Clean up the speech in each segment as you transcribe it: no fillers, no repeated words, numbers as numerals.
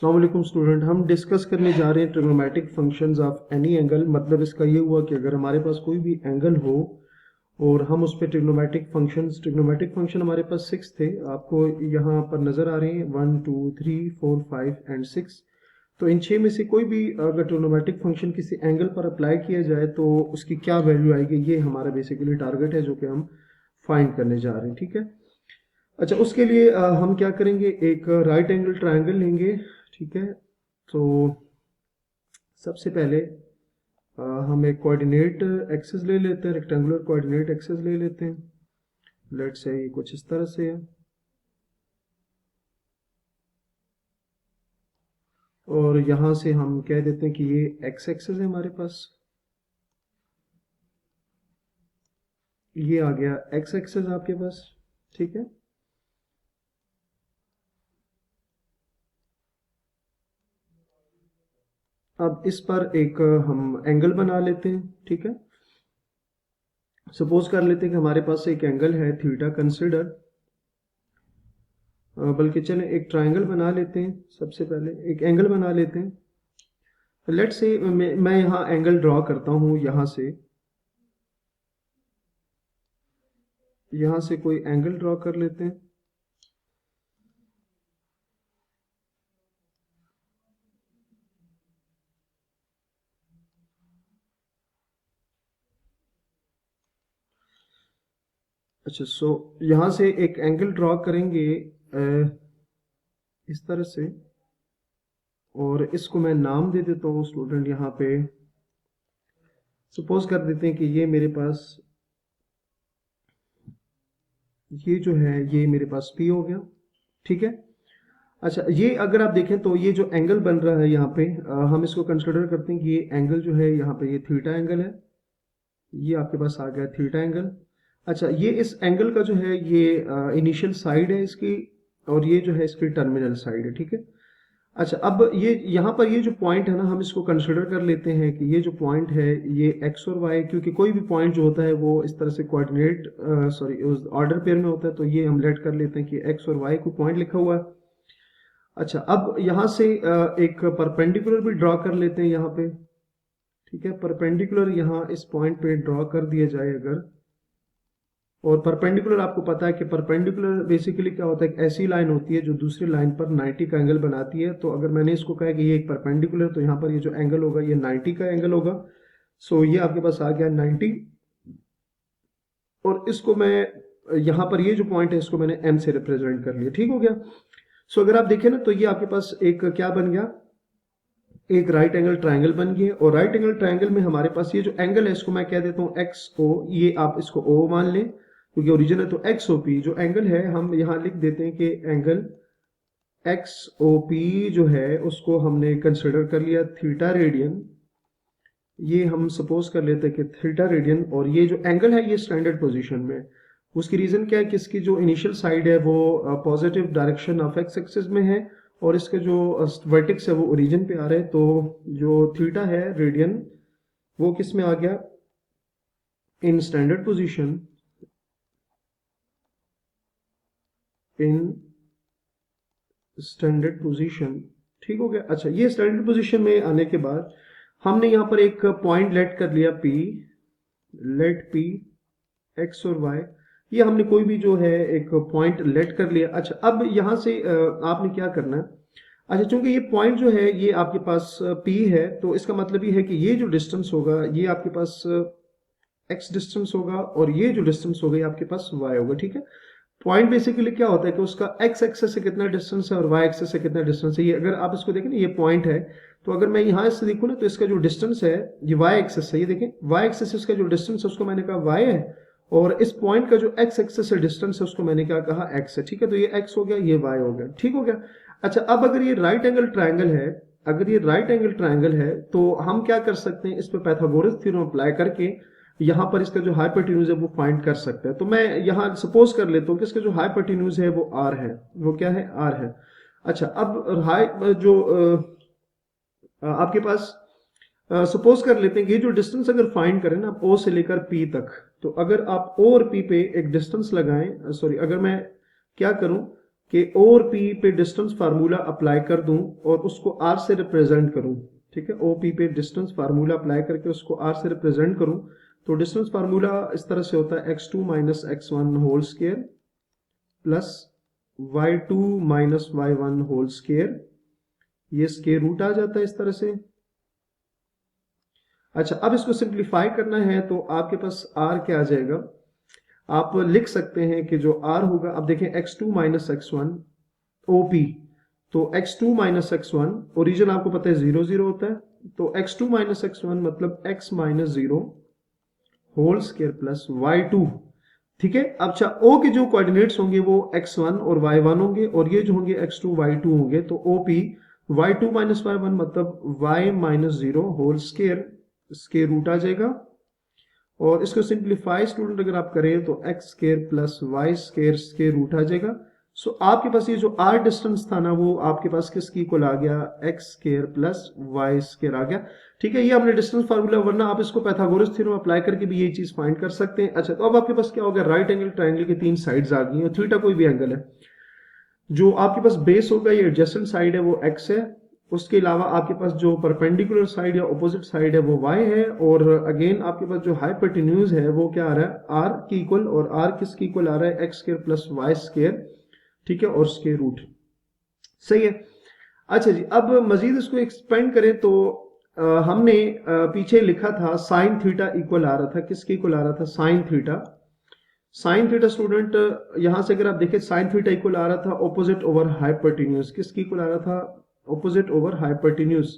अस्सलाम वालेकुम स्टूडेंट, हम डिस्कस करने जा रहे हैं trigonometric functions of any angle. मतलब इसका ये हुआ कि अगर हमारे पास कोई भी एंगल हो और हम उस पर ट्रिग्नोमेट्रिक फंक्शन हमारे पास 6 थे, आपको यहाँ पर नज़र आ रहे हैं 1 2 3 4 5 एंड 6। तो इन 6 में से कोई भी अगर ट्रिग्नोमेट्रिक फंक्शन किसी एंगल पर अप्लाई किया जाए तो उसकी क्या वैल्यू आएगी, ये हमारा बेसिकली टारगेट है जो कि हम फाइंड करने जा रहे हैं। ठीक है, अच्छा उसके लिए हम क्या करेंगे, एक राइट एंगल ट्रायंगल लेंगे। ठीक है, तो सबसे पहले हम एक कोऑर्डिनेट एक्सिस ले लेते हैं, रेक्टेंगुलर कोऑर्डिनेट एक्सिस ले लेते हैं। लेट्स से ये कुछ इस तरह से है और यहां से हम कह देते हैं कि ये एक्स एक्सिस है हमारे पास, ये आ गया एक्स एक्सिस आपके पास। ठीक है, अब इस पर एक हम एंगल बना लेते हैं। ठीक है, सपोज कर लेते हैं कि हमारे पास एक एंगल है थीटा कंसिडर, बल्कि चलें एक ट्रायंगल बना लेते हैं। सबसे पहले एक एंगल बना लेते हैं। लेट्स से मैं यहाँ एंगल ड्रॉ करता हूँ, यहाँ से कोई एंगल ड्रॉ कर लेते हैं। अच्छा, सो यहाँ से एक एंगल ड्रॉ करेंगे इस तरह से, और इसको मैं नाम दे देता हूँ स्टूडेंट। यहाँ पे सपोज कर देते हैं कि ये मेरे पास, ये जो है ये मेरे पास P हो गया। ठीक है, अच्छा ये अगर आप देखें तो ये जो एंगल बन रहा है यहाँ पे, हम इसको कंसिडर करते हैं कि ये एंगल जो है यहाँ पे ये थीटा एंगल है, ये आपके पास आ गया थीटा एंगल। अच्छा, ये इस एंगल का जो है ये इनिशियल साइड है इसकी, और ये जो है इसकी टर्मिनल साइड है। ठीक है, अच्छा अब ये यहाँ पर ये जो पॉइंट है ना, हम इसको कंसिडर कर लेते हैं कि ये जो पॉइंट है ये एक्स और वाई, क्योंकि कोई भी पॉइंट जो होता है वो इस तरह से कोऑर्डिनेट ऑर्डर पेयर में होता है, तो ये हम लेट कर लेते हैं कि एक्स और वाई को पॉइंट लिखा हुआ है। अच्छा, अब यहाँ से एक परपेंडिकुलर भी ड्रॉ कर लेते हैं यहाँ पे। ठीक है, परपेंडिकुलर यहाँ इस पॉइंट पे ड्रॉ कर दिया जाए अगर, और परपेंडिकुलर आपको पता है कि परपेंडिकुलर बेसिकली क्या होता है, एक ऐसी लाइन होती है जो दूसरी लाइन पर 90 का एंगल बनाती है। तो अगर मैंने इसको कहा कि ये एक परपेंडिकुलर, तो यहाँ पर ये जो एंगल होगा ये 90 का एंगल होगा। सो ये आपके पास आ गया 90, और इसको मैं यहाँ पर ये जो पॉइंट है इसको मैंने एम से रिप्रेजेंट कर लिया। ठीक हो गया। सो अगर आप देखें ना तो ये आपके पास एक क्या बन गया, एक राइट एंगल ट्रायंगल बन गया। और राइट एंगल ट्रायंगल में हमारे पास ये जो एंगल है इसको मैं कह देता हूँ एक्स ओ, ये आप इसको ओ मान लें क्योंकि ओरिजिन है। तो एक्स ओ पी जो एंगल है हम यहाँ लिख देते हैं कि एंगल एक्स ओ पी जो है उसको हमने कंसिडर कर लिया थीटा रेडियन। ये हम सपोज कर लेते हैं कि थीटा रेडियन, और ये जो एंगल है ये स्टैंडर्ड पोजीशन में। उसकी रीजन क्या है कि इसकी जो इनिशियल साइड है वो positive direction of x axis में है, और इसके जो वर्टेक्स है वो ओरिजिन पे आ रहे हैं। तो जो थीटा है रेडियन वो किस में आ गया, in standard position, in standard position. ठीक हो गया। अच्छा, ये स्टैंडर्ड पोजीशन में आने के बाद हमने यहाँ पर एक पॉइंट लेट कर लिया P, लेट P एक्स और वाई, ये हमने कोई भी जो है एक पॉइंट लेट कर लिया। अच्छा, अब यहाँ से आपने क्या करना है, अच्छा चूंकि ये पॉइंट जो है ये आपके पास P है, तो इसका मतलब ये है कि ये जो डिस्टेंस होगा ये आपके पास x डिस्टेंस होगा, और ये जो डिस्टेंस होगा ये आपके पास y होगा। ठीक है, पॉइंट बेसिकली क्या होता है कि उसका x एक्सेस से कितना डिस्टेंस है और y एक्सेस से कितना डिस्टेंस है। ये अगर आप इसको देखें ना, ये पॉइंट है, तो अगर मैं यहाँ से देखूँ ना तो इसका जो डिस्टेंस है ये y एक्सेस है। ये देखें y एक्सेस से इसका जो डिस्टेंस है उसको मैंने कहा y है, और इस पॉइंट का जो x एक्सेस से डिस्टेंस है उसको मैंने क्या कहा, x है। ठीक है, तो ये x हो गया, ये y हो गया। ठीक हो गया। अच्छा, अब अगर ये राइट एंगल ट्रायंगल है, अगर ये राइट एंगल ट्रायंगल है तो हम क्या कर सकते हैं, इस पर पाइथागोरस थ्योरम अप्लाई करके यहाँ पर इसका जो हाइपोटेन्यूज है वो फाइंड कर सकते हैं। तो मैं यहाँ सपोज कर लेता हूँ कि इसका जो हाइपोटेन्यूज है वो r है, वो क्या है, r है। अच्छा, अब हाई जो आपके पास सपोज कर लेते हैं कि ये जो डिस्टेंस अगर फाइंड करें ना O से लेकर P तक, तो अगर आप O और P पे एक डिस्टेंस लगाएं, सॉरी अगर मैं क्या करूं कि O और P पे डिस्टेंस फार्मूला अप्लाई कर दूं और उसको R से रिप्रेजेंट करूं, ठीक है, OP पे डिस्टेंस फार्मूला अप्लाई करके उसको R से रिप्रेजेंट करूं, तो डिस्टेंस फार्मूला इस तरह से होता है x2 माइनस x1 whole square plus y2 minus y1 whole square, ये स्क्वायर रूट आ जाता है इस तरह से। अच्छा, अब इसको सिंप्लीफाई करना है तो आपके पास r क्या आ जाएगा, आप लिख सकते हैं कि जो r होगा, अब देखें x2 माइनस x1 OP, तो x2 माइनस x1 ओरिजिन आपको पता है 0 0 होता है, तो x2 माइनस x1 मतलब x minus 0 whole square plus y2, ठीक है। अब अच्छा, O के जो कोऑर्डिनेट्स होंगे वो x1 और y1 होंगे और ये जो होंगे x2 y2 होंगे, तो OP y2 माइनस y1 मतलब y minus 0 whole square, square root आ जाएगा। और इसको सिंप्लीफाई स्टूडेंट अगर आप करें तो x square plus y square square root आ जाएगा। सो आपके पास ये जो r डिस्टेंस था ना, वो आपके पास किसकी इक्वल आ गया, x square plus y square आ गया, ठीक है। ये हमने डिस्टेंस फार्मूला, वरना आप इसको पाइथागोरस थ्योरम अप्लाई करके भी ये चीज फाइंड कर सकते हैं। अच्छा, तो अब आपके पास क्या हो गया, राइट एंगल ट्रायंगल की 3 साइड्स आ गई हैं, थीटा कोई भी एंगल है, जो आपके पास बेस होगा ये एडजेसेंट साइड है वो x है, उसके अलावा आपके पास जो परपेंडिकुलर साइड या ऑपोजिट साइड है वो y है, और अगेन आपके पास जो हाइपोटेन्यूज है वो क्या आ रहा है, r की इक्वल, और r किसकी इक्वल आ रहा है, x square plus y square, ठीक है, और स्क्वायर रूट, सही है। अच्छा जी, अब मजीद इसको एक्सपेंड करें तो हमने पीछे लिखा था साइन थीटा इक्वल आ रहा था, किसके इक्वल आ रहा था, sine theta. Sine theta student यहां से अगर आप देखें, साइन थीटा इक्वल आ रहा था ऑपोजिट ओवर हाइपोटेन्यूज, किसकी इक्वल आ रहा था, ऑपोजिट ओवर हाइपोटेन्यूज।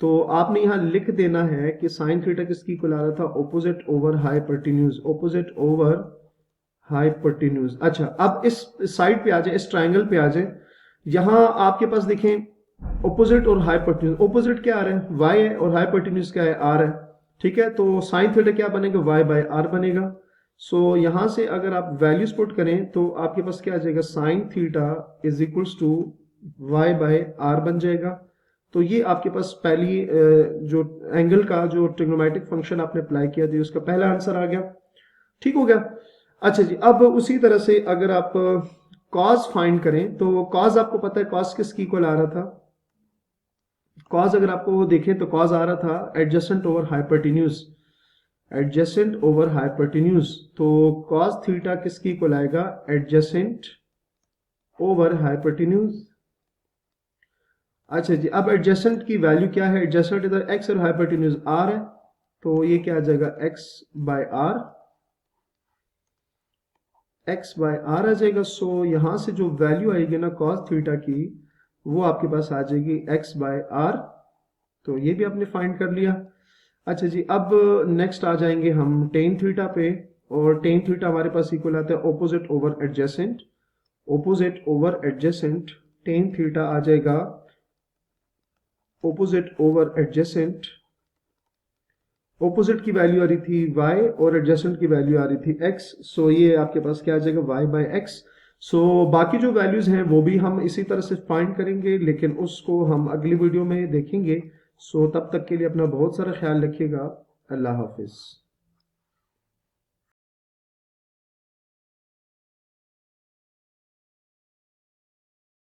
तो आपने यहां लिख देना है कि साइन थीटा किसकी इक्वल आ रहा था, opposite over hypotenuse, opposite over hypotenuse. अच्छा, अब इस साइड पे आ जाए, इस ट्राइंगल पे आ जाए, यहां आपके पास देखें ऑपोजिट और हाइपोटेन्यूज, ऑपोजिट क्या आ रहा है, y है, और हाइपोटेन्यूज क्या है, r है, ठीक है। तो साइन थीटा क्या बनेगा, y बाय r बनेगा। सो यहां से अगर आप वैल्यूज पुट करें तो आपके पास क्या आ जाएगा, sine theta is equals to y by r बन जाएगा। तो ये आपके पास पहली जो एंगल का जो ट्रिग्नोमेट्रिक फंक्शन आपने अप्लाई किया था उसका पहला आंसर आ गया, ठीक हो गया। अच्छा जी, अब उसी तरह से अगर आप कॉस फाइंड करें तो कॉस आपको पता है कॉस किसकी इक्वल आ रहा था, कॉस अगर आपको देखें तो कॉस आ रहा था adjacent over hypotenuse, adjacent over hypotenuse. तो कॉस थीटा किसकी इक्वल आएगा, एडजेसेंट ओवर हाइपोटेन्यूज। अच्छा जी, अब एडजेसेंट की वैल्यू क्या है, एडजेसेंट इधर x और हाइपोटेन्यूज r है, तो ये क्या आ जाएगा, x by r, x by r आ जाएगा। सो यहां से जो वैल्यू आएगी ना कॉस थीटा की, वो आपके पास आ जाएगी x बाय r, तो ये भी आपने फाइंड कर लिया। अच्छा जी, अब नेक्स्ट आ जाएंगे हम टेन थीटा पे, और टेन थीटा हमारे पास इक्वल आता है opposite over adjacent, opposite over adjacent, tan theta आ जाएगा ऑपोजिट ओवर एडजेसेंट, ऑपोजिट की वैल्यू आ रही थी y और एडजेसेंट की वैल्यू आ रही थी x, सो ये आपके पास क्या आ जाएगा, y बाय x। सो बाकी जो वैल्यूज हैं वो भी हम इसी तरह से फाइंड करेंगे, लेकिन उसको हम अगली वीडियो में देखेंगे। सो तब तक के लिए अपना बहुत सारा ख्याल रखिएगा, अल्लाह हाफिज।